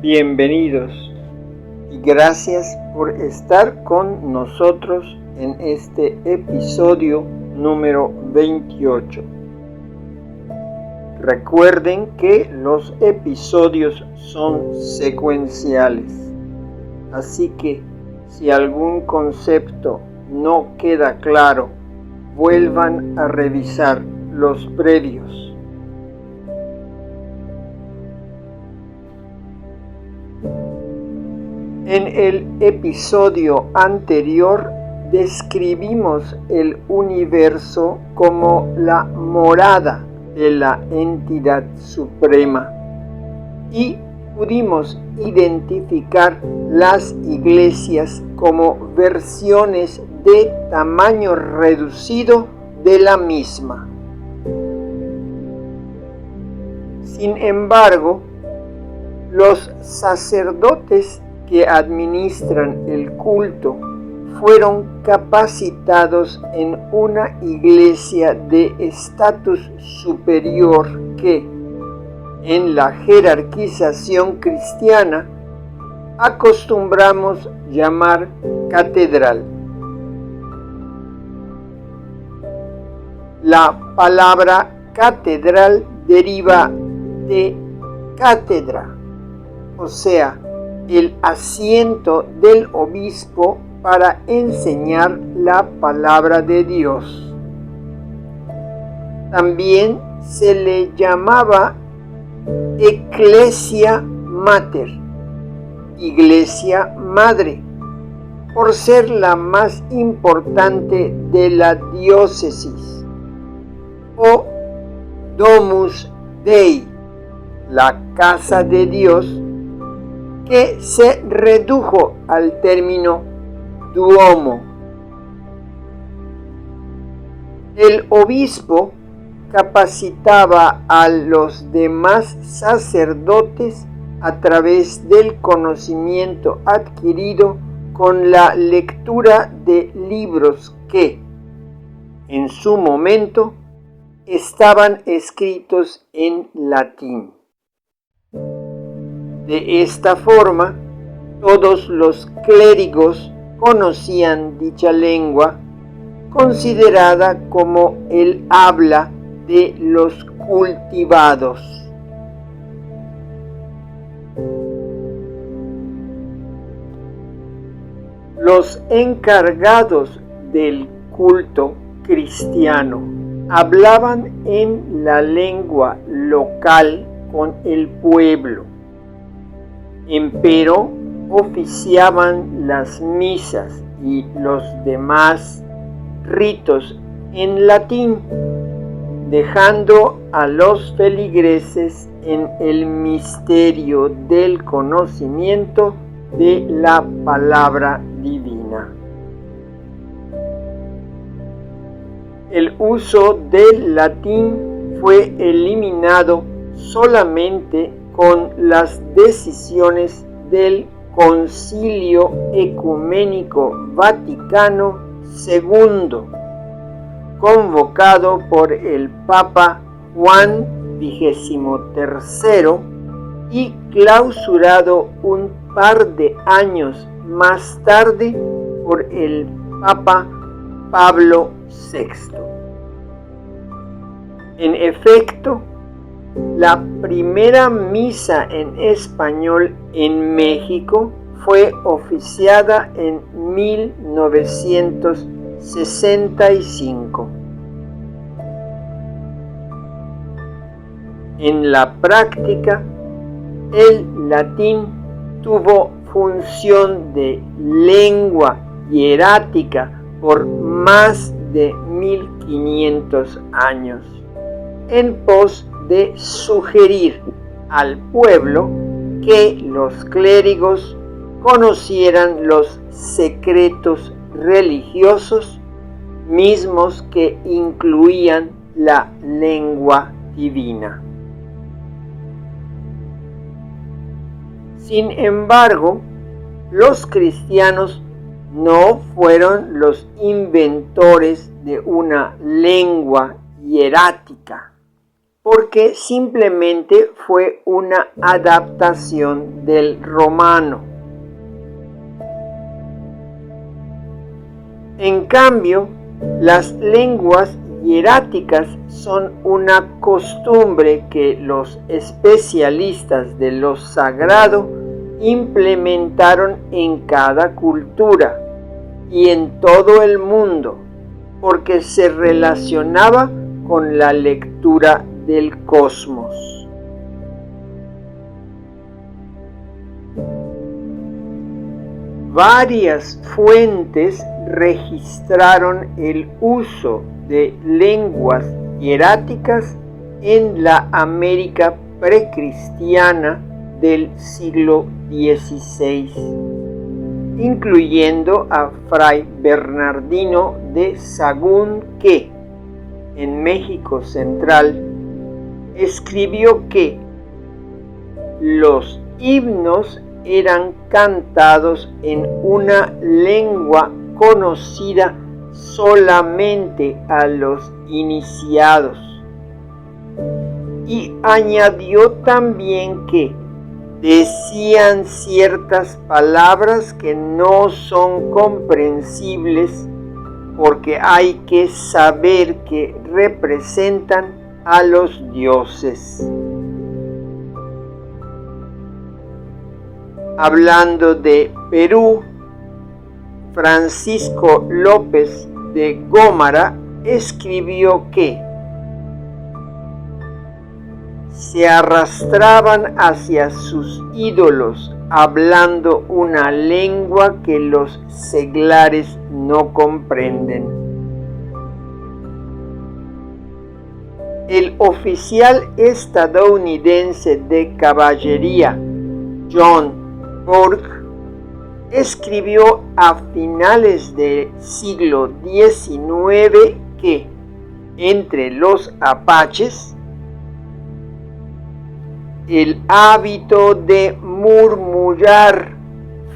Bienvenidos y gracias por estar con nosotros en este episodio número 28. Recuerden que los episodios son secuenciales, así que si algún concepto no queda claro, vuelvan a revisar los previos. En el episodio anterior describimos el universo como la morada de la entidad suprema y pudimos identificar las iglesias como versiones de tamaño reducido de la misma. Sin embargo, los sacerdotes que administran el culto fueron capacitados en una iglesia de estatus superior que, en la jerarquización cristiana, acostumbramos llamar catedral. La palabra catedral deriva de cátedra, o sea, el asiento del obispo para enseñar la palabra de Dios. También se le llamaba Ecclesia Mater, iglesia madre, por ser la más importante de la diócesis, o Domus Dei, la casa de Dios, que se redujo al término duomo. El obispo capacitaba a los demás sacerdotes a través del conocimiento adquirido con la lectura de libros que, en su momento, estaban escritos en latín. De esta forma, todos los clérigos conocían dicha lengua, considerada como el habla de los cultivados. Los encargados del culto cristiano hablaban en la lengua local con el pueblo. Empero oficiaban las misas y los demás ritos en latín, dejando a los feligreses en el misterio del conocimiento de la palabra divina. El uso del latín fue eliminado solamente con las decisiones del Concilio Ecuménico Vaticano II, convocado por el Papa Juan XXIII y clausurado un par de años más tarde por el Papa Pablo VI. En efecto, la primera misa en español en México fue oficiada en 1965. En la práctica, el latín tuvo función de lengua hierática por más de 1500 años, en pos de sugerir al pueblo que los clérigos conocieran los secretos religiosos mismos que incluían la lengua divina. Sin embargo, los cristianos no fueron los inventores de una lengua hierática. porque simplemente fue una adaptación del romano. En cambio, las lenguas hieráticas son una costumbre que los especialistas de lo sagrado implementaron en cada cultura y en todo el mundo, porque se relacionaba con la lectura del cosmos. Varias fuentes registraron el uso de lenguas hieráticas en la América precristiana del siglo XVI, incluyendo a Fray Bernardino de Sahagún, que en México Central escribió que los himnos eran cantados en una lengua conocida solamente a los iniciados, y añadió también que decían ciertas palabras que no son comprensibles porque hay que saber que representan a los dioses. Hablando de Perú, Francisco López de Gómara escribió que se arrastraban hacia sus ídolos hablando una lengua que los seglares no comprenden. El oficial estadounidense de caballería John Burke escribió a finales del siglo XIX que entre los apaches el hábito de murmurar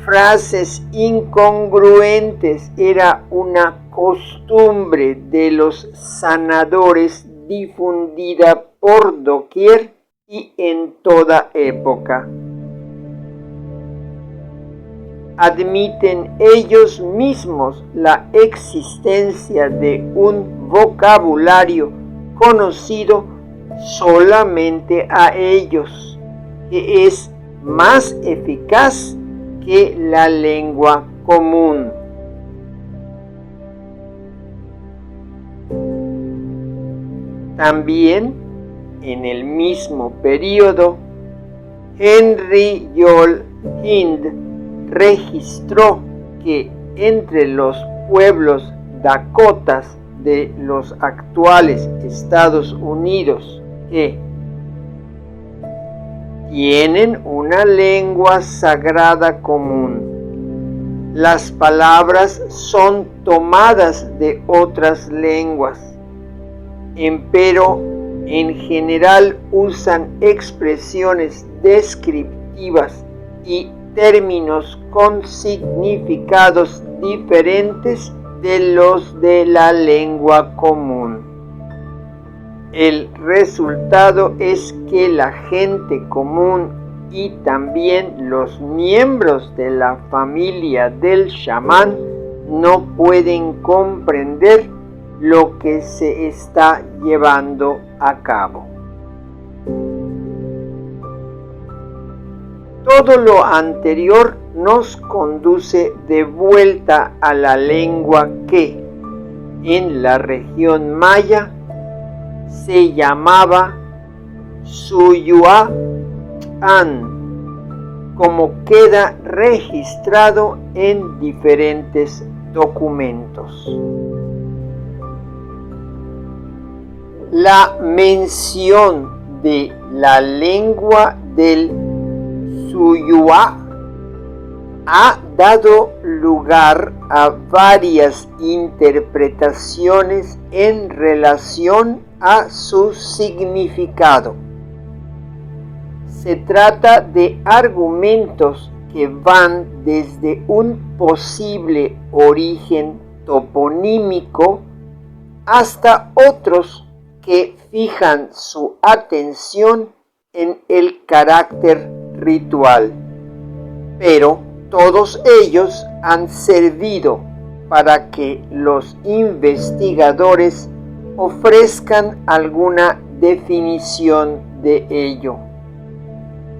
frases incongruentes era una costumbre de los sanadores difundida por doquier y en toda época. Admiten ellos mismos la existencia de un vocabulario conocido solamente a ellos, que es más eficaz que la lengua común. También, en el mismo periodo, Henry Joel Hind registró que entre los pueblos dakotas de los actuales Estados Unidos que tienen una lengua sagrada común, las palabras son tomadas de otras lenguas, empero en general usan expresiones descriptivas y términos con significados diferentes de los de la lengua común. El resultado es que la gente común y también los miembros de la familia del chamán no pueden comprender lo que se está llevando a cabo. Todo lo anterior nos conduce de vuelta a la lengua que, en la región maya, se llamaba Suyuan, como queda registrado en diferentes documentos. La mención de la lengua del Suyua ha dado lugar a varias interpretaciones en relación a su significado. Se trata de argumentos que van desde un posible origen toponímico hasta otros que fijan su atención en el carácter ritual, pero todos ellos han servido para que los investigadores ofrezcan alguna definición de ello.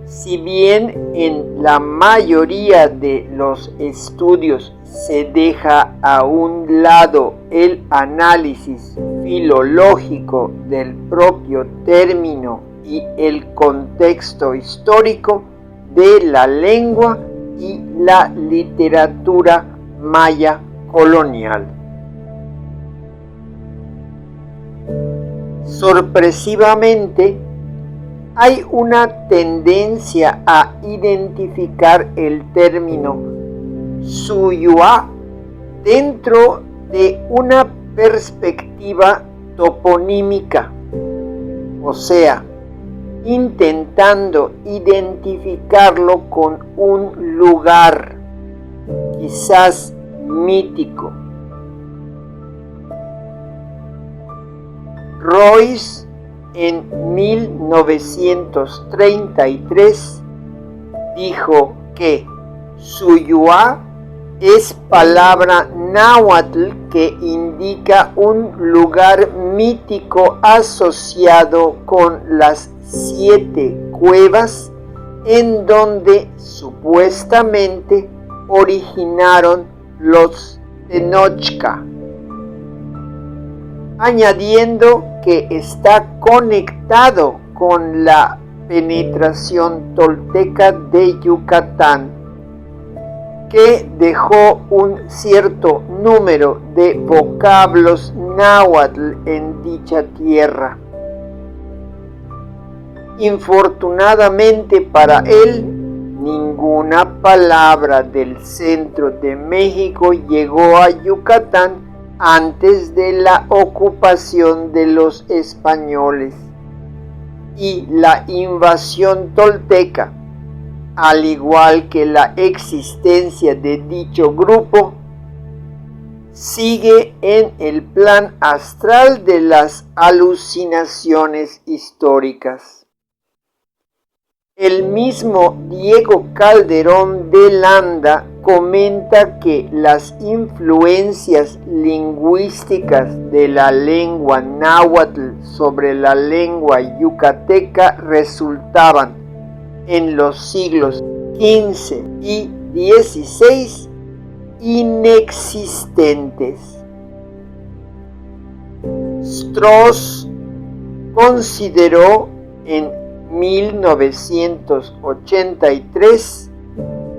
Si bien en la mayoría de los estudios se deja a un lado el análisis filológico del propio término y el contexto histórico de la lengua y la literatura maya colonial. Sorpresivamente, hay una tendencia a identificar el término Suyuá dentro de una perspectiva toponímica, o sea, intentando identificarlo con un lugar, quizás mítico. Royce en 1933 dijo que Suyuá es palabra náhuatl que indica un lugar mítico asociado con las 7 cuevas en donde supuestamente originaron los Tenochca, añadiendo que está conectado con la penetración tolteca de Yucatán, que dejó un cierto número de vocablos náhuatl en dicha tierra. Infortunadamente para él, ninguna palabra del centro de México llegó a Yucatán antes de la ocupación de los españoles, y la invasión tolteca, al igual que la existencia de dicho grupo, sigue en el plan astral de las alucinaciones históricas. El mismo Diego Calderón de Landa comenta que las influencias lingüísticas de la lengua náhuatl sobre la lengua yucateca resultaban en los siglos XV y XVI inexistentes. Strauss consideró en 1983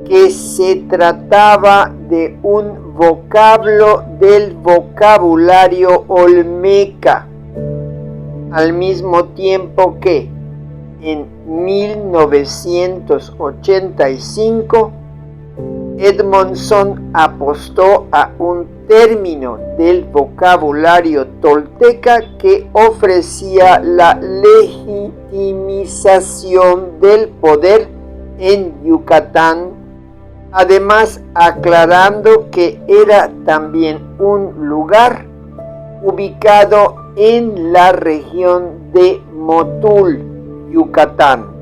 que se trataba de un vocablo del vocabulario olmeca, al mismo tiempo que en 1985 Edmondson apostó a un término del vocabulario tolteca que ofrecía la legitimización del poder en Yucatán, además aclarando que era también un lugar ubicado en la región de Motul, Yucatán.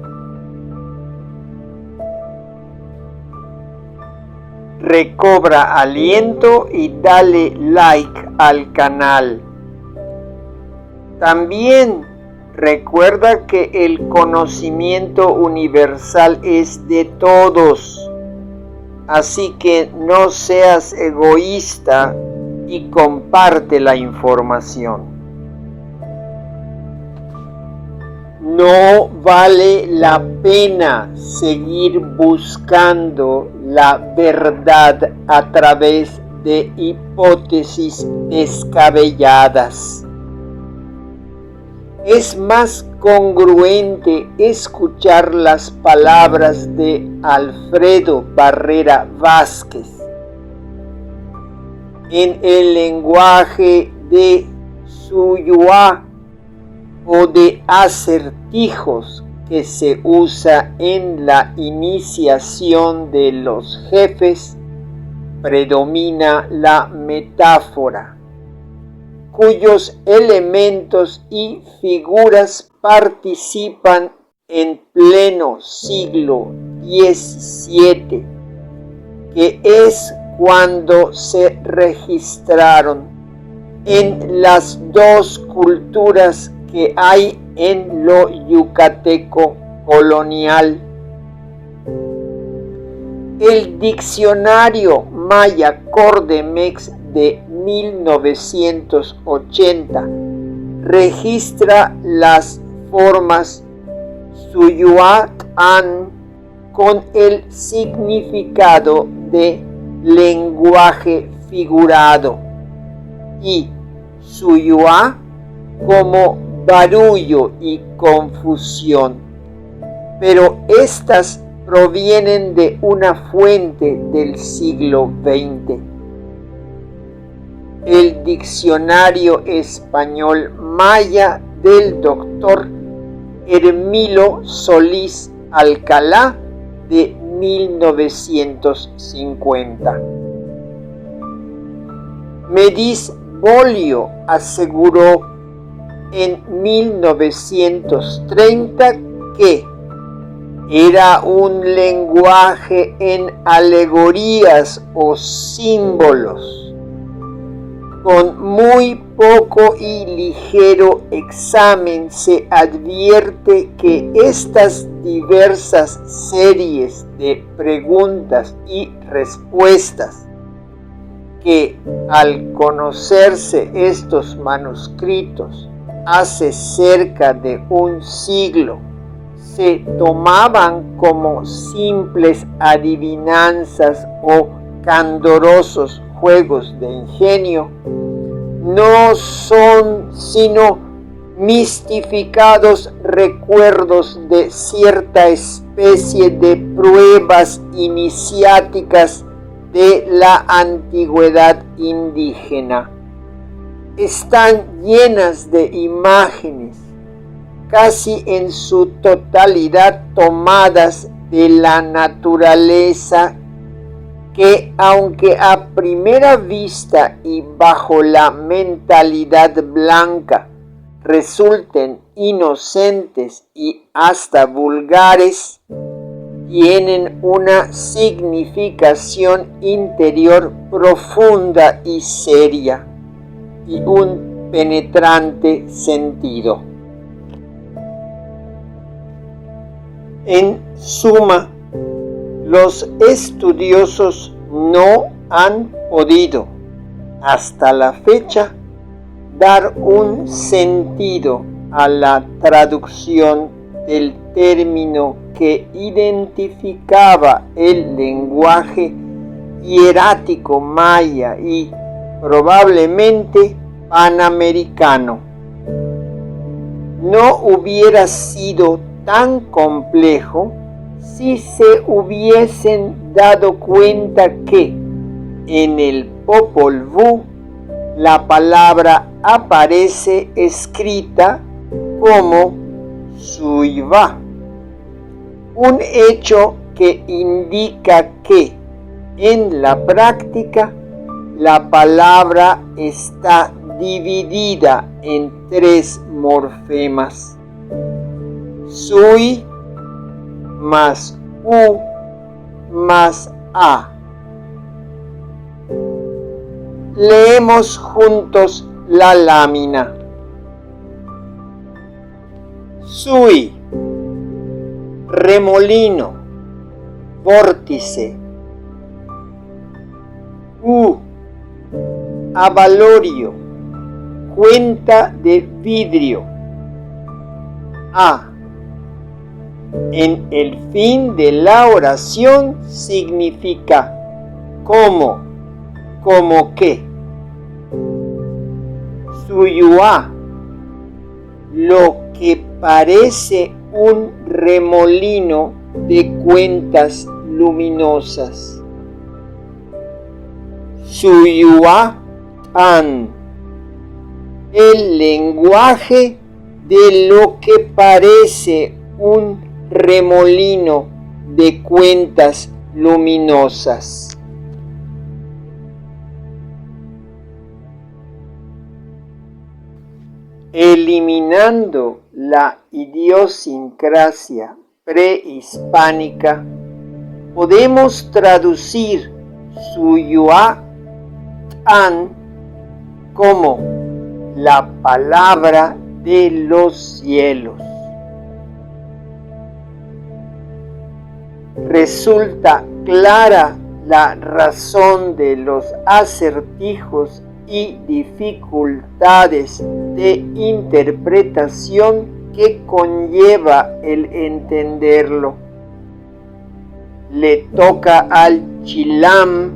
Recobra aliento y dale like al canal. También recuerda que el conocimiento universal es de todos, así que no seas egoísta y comparte la información. No vale la pena seguir buscando la verdad a través de hipótesis descabelladas. Es más congruente escuchar las palabras de Alfredo Barrera Vázquez en el lenguaje de Suyuá o de acertijos que se usa en la iniciación de los jefes. Predomina la metáfora, cuyos elementos y figuras participan en pleno siglo XVII, que es cuando se registraron en las dos culturas que hay en lo yucateco colonial. El diccionario Maya Cordemex de 1980 registra las formas Suyuatán con el significado de lenguaje figurado y Suyua como barullo y confusión, pero estas provienen de una fuente del siglo XX. El diccionario español maya del doctor Hermilo Solís Alcalá de 1950. Medis Bolio aseguró en 1930 que era un lenguaje en alegorías o símbolos. Con muy poco y ligero examen se advierte que estas diversas series de preguntas y respuestas, que al conocerse estos manuscritos hace cerca de un siglo, se tomaban como simples adivinanzas o candorosos juegos de ingenio, no son sino mistificados recuerdos de cierta especie de pruebas iniciáticas de la antigüedad indígena. Están llenas de imágenes, casi en su totalidad tomadas de la naturaleza, que aunque a primera vista y bajo la mentalidad blanca resulten inocentes y hasta vulgares, tienen una significación interior profunda y seria y un penetrante sentido. En suma, los estudiosos no han podido, hasta la fecha, dar un sentido a la traducción del término que identificaba el lenguaje hierático maya y probablemente panamericano. No hubiera sido tan complejo si se hubiesen dado cuenta que en el Popol Vuh la palabra aparece escrita como Suyva, un hecho que indica que en la práctica la palabra está dividida en tres morfemas: Sui más U más A. Leemos juntos la lámina. Sui, remolino, vórtice. U, avalorio, cuenta de vidrio. A, en el fin de la oración significa como que. Suyua, lo que parece un remolino de cuentas luminosas. Suyuatán, el lenguaje de lo que parece un remolino de cuentas luminosas. eliminando la idiosincrasia prehispánica, podemos traducir Suyuatán como la palabra de los cielos. Resulta clara la razón de los acertijos y dificultades de interpretación que conlleva el entenderlo. Le toca al chilam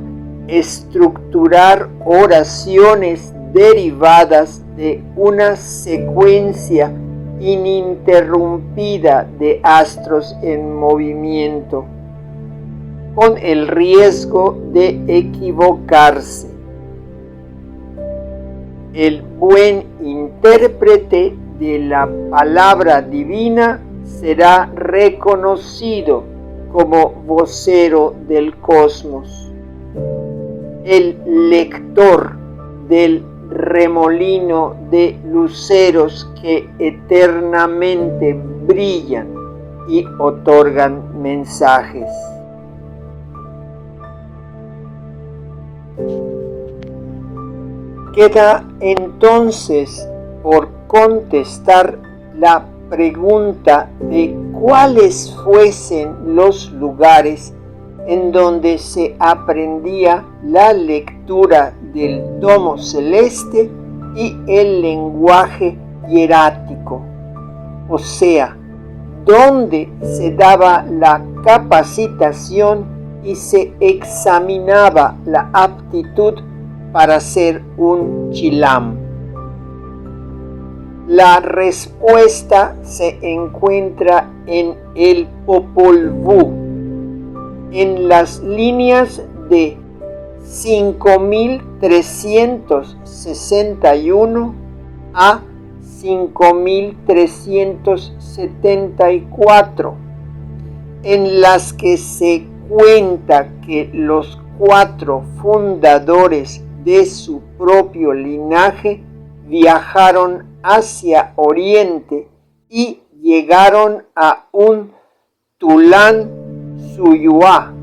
estructurar oraciones derivadas de una secuencia ininterrumpida de astros en movimiento, con el riesgo de equivocarse. El buen intérprete de la palabra divina será reconocido como vocero del cosmos. El lector del remolino de luceros que eternamente brillan y otorgan mensajes. Queda entonces por contestar la pregunta de cuáles fuesen los lugares en donde se aprendía la lectura del tomo celeste y el lenguaje hierático, o sea, donde se daba la capacitación y se examinaba la aptitud para ser un chilam. La respuesta se encuentra en el Popol Vuh, en las líneas de 5361 a 5374, en las que se cuenta que los 4 fundadores de su propio linaje viajaron hacia Oriente y llegaron a un Tulán Suyuá,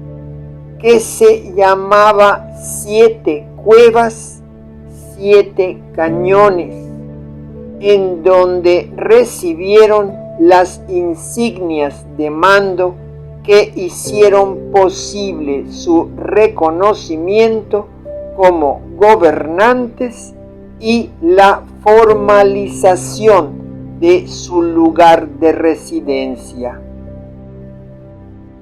que se llamaba 7 cuevas, 7 cañones, en donde recibieron las insignias de mando que hicieron posible su reconocimiento como gobernantes y la formalización de su lugar de residencia.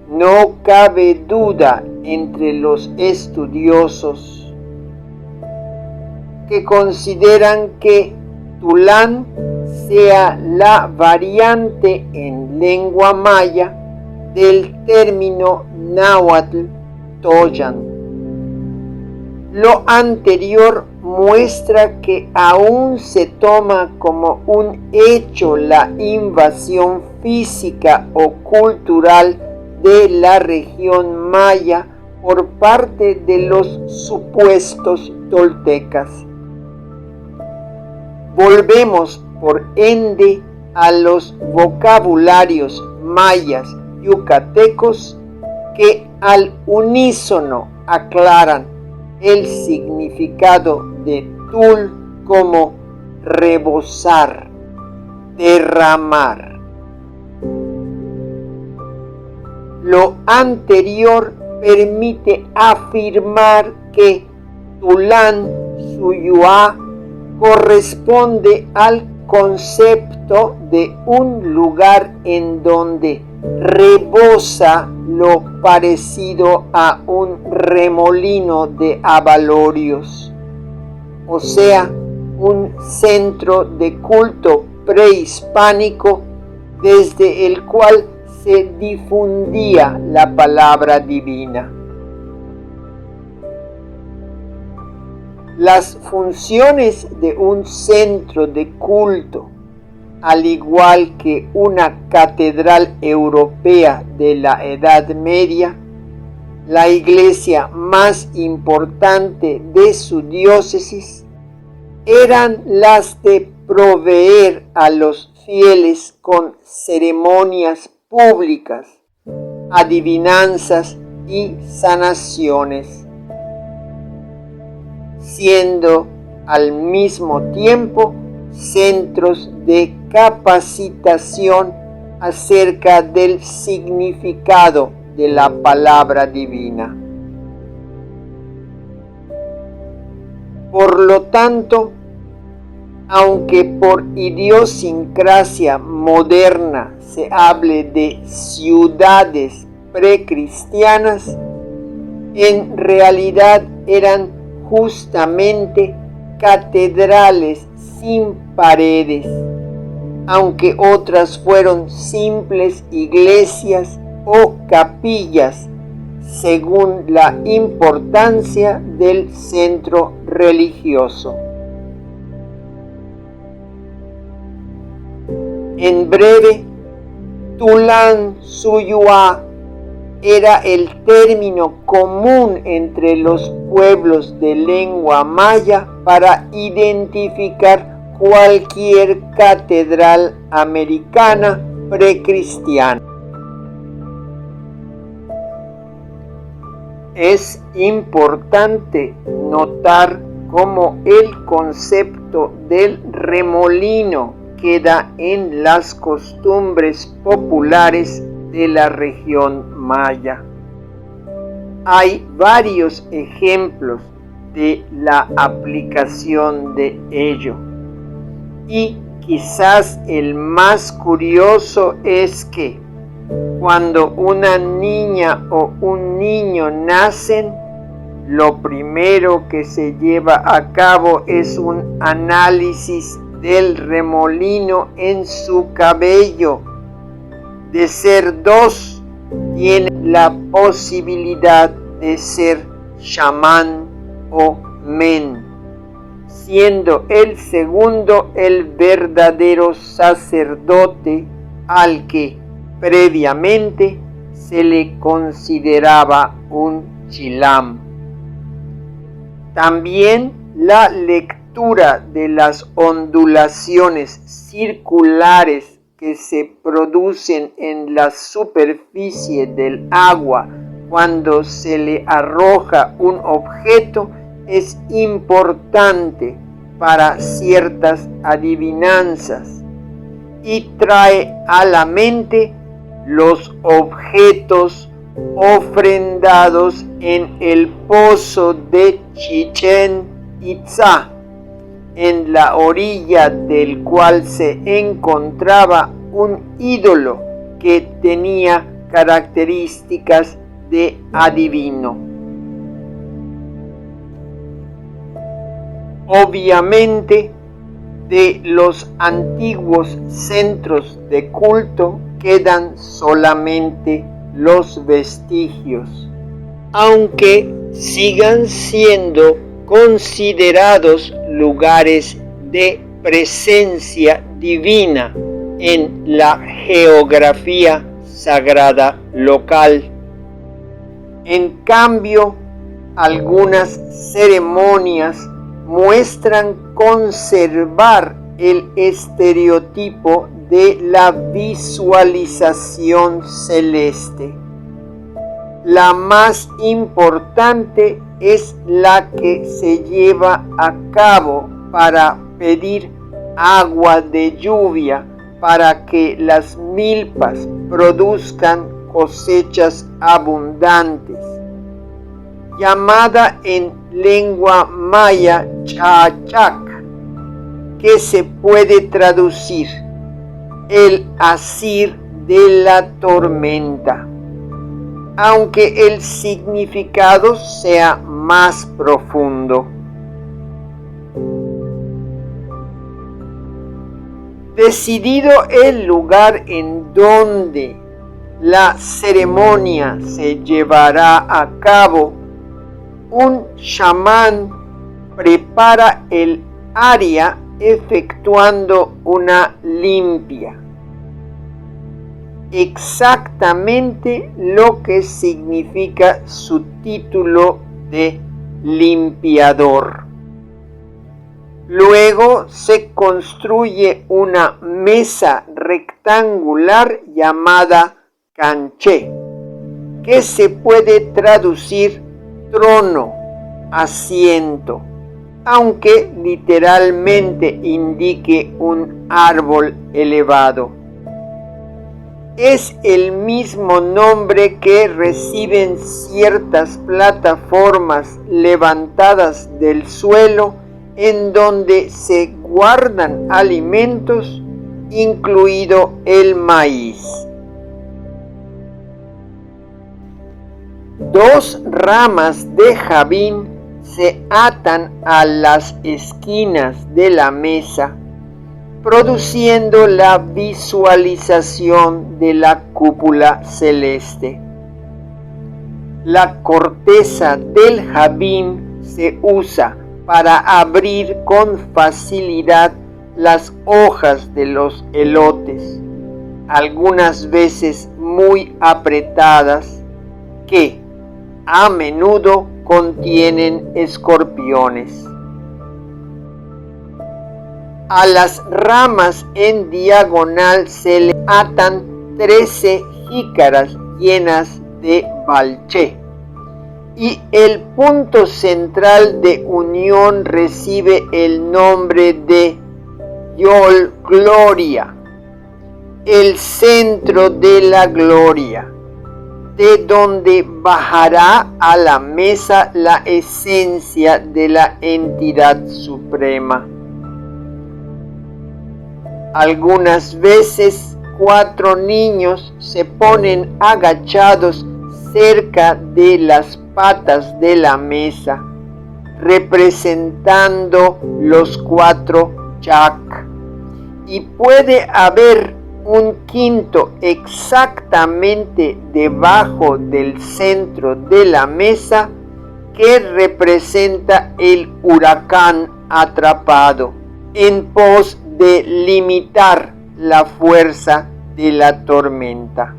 No cabe duda entre los estudiosos que consideran que Tulán sea la variante en lengua maya del término náhuatl Toyan. Lo anterior muestra que aún se toma como un hecho la invasión física o cultural de la región maya por parte de los supuestos toltecas. Volvemos por ende a los vocabularios mayas yucatecos que al unísono aclaran el significado de tul como rebosar, derramar. Lo anterior permite afirmar que Tulán Suyuá corresponde al concepto de un lugar en donde rebosa lo parecido a un remolino de abalorios, o sea, un centro de culto prehispánico desde el cual se difundía la palabra divina. Las funciones de un centro de culto, al igual que una catedral europea de la Edad Media, la iglesia más importante de su diócesis, eran las de proveer a los fieles con ceremonias públicas, adivinanzas y sanaciones, siendo al mismo tiempo centros de capacitación acerca del significado de la palabra divina. Por lo tanto, aunque por idiosincrasia moderna se hable de ciudades precristianas, en realidad eran justamente catedrales sin paredes, aunque otras fueron simples iglesias o capillas, según la importancia del centro religioso. En breve, Tulan Suyua era el término común entre los pueblos de lengua maya para identificar cualquier catedral americana precristiana. Es importante notar cómo el concepto del remolino queda en las costumbres populares de la región maya. Hay varios ejemplos de la aplicación de ello, y quizás el más curioso es que cuando una niña o un niño nacen, lo primero que se lleva a cabo es un análisis del remolino en su cabello. De ser 2, tiene la posibilidad de ser chamán o men, siendo el segundo el verdadero sacerdote al que previamente se le consideraba un chilam. También la lectura de las ondulaciones circulares que se producen en la superficie del agua cuando se le arroja un objeto es importante para ciertas adivinanzas y trae a la mente los objetos ofrendados en el pozo de Chichén Itzá, en la orilla del cual se encontraba un ídolo que tenía características de adivino. Obviamente, de los antiguos centros de culto quedan solamente los vestigios, aunque sigan siendo considerados lugares de presencia divina en la geografía sagrada local. En cambio, algunas ceremonias muestran conservar el estereotipo de la visualización celeste. La más importante es la que se lleva a cabo para pedir agua de lluvia para que las milpas produzcan cosechas abundantes, llamada en lengua maya chachac, que se puede traducir el asir de la tormenta, aunque el significado sea más profundo. Decidido el lugar en donde la ceremonia se llevará a cabo, un chamán prepara el área efectuando una limpia. Exactamente lo que significa su título de limpiador. Luego se construye una mesa rectangular llamada canché, que se puede traducir trono, asiento, aunque literalmente indique un árbol elevado. Es el mismo nombre que reciben ciertas plataformas levantadas del suelo en donde se guardan alimentos, incluido el maíz. Dos ramas de javín se atan a las esquinas de la mesa, produciendo la visualización de la cúpula celeste. La corteza del javín se usa para abrir con facilidad las hojas de los elotes, algunas veces muy apretadas, que a menudo contienen escorpiones. A las ramas en diagonal se le atan 13 jícaras llenas de balché, y el punto central de unión recibe el nombre de Yol Gloria, el centro de la gloria, de donde bajará a la mesa la esencia de la entidad suprema. Algunas veces 4 niños se ponen agachados cerca de las patas de la mesa, representando los 4 chak, y puede haber un quinto exactamente debajo del centro de la mesa que representa el huracán atrapado, en pos de limitar la fuerza de la tormenta.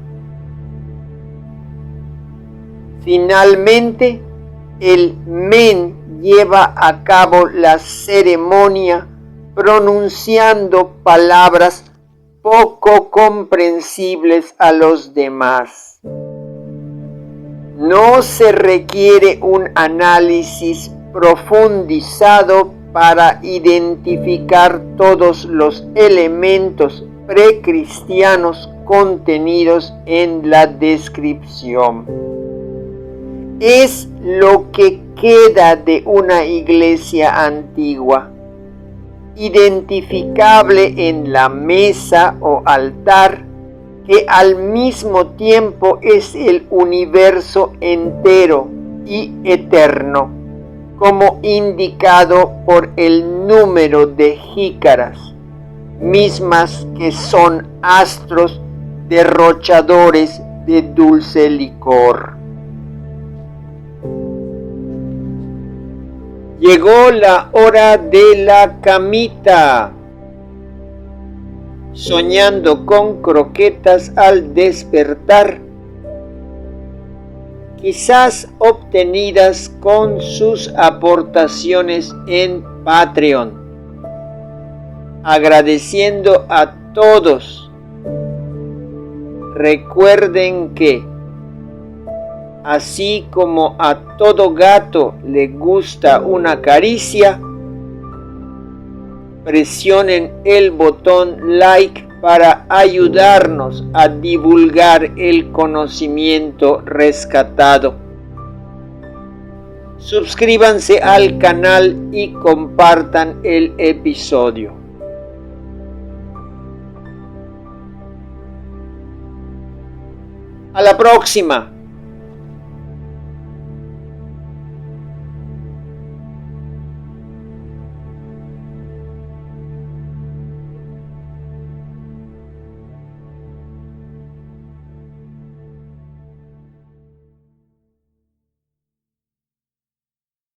Finalmente, el men lleva a cabo la ceremonia pronunciando palabras poco comprensibles a los demás. No se requiere un análisis profundizado para identificar todos los elementos precristianos contenidos en la descripción. Es lo que queda de una iglesia antigua, identificable en la mesa o altar, que al mismo tiempo es el universo entero y eterno, como indicado por el número de jícaras, mismas que son astros derrochadores de dulce licor. Llegó la hora de la camita. Soñando con croquetas al despertar, quizás obtenidas con sus aportaciones en Patreon. Agradeciendo a todos. Recuerden que, así como a todo gato le gusta una caricia, presionen el botón like para ayudarnos a divulgar el conocimiento rescatado. Suscríbanse al canal y compartan el episodio. A la próxima.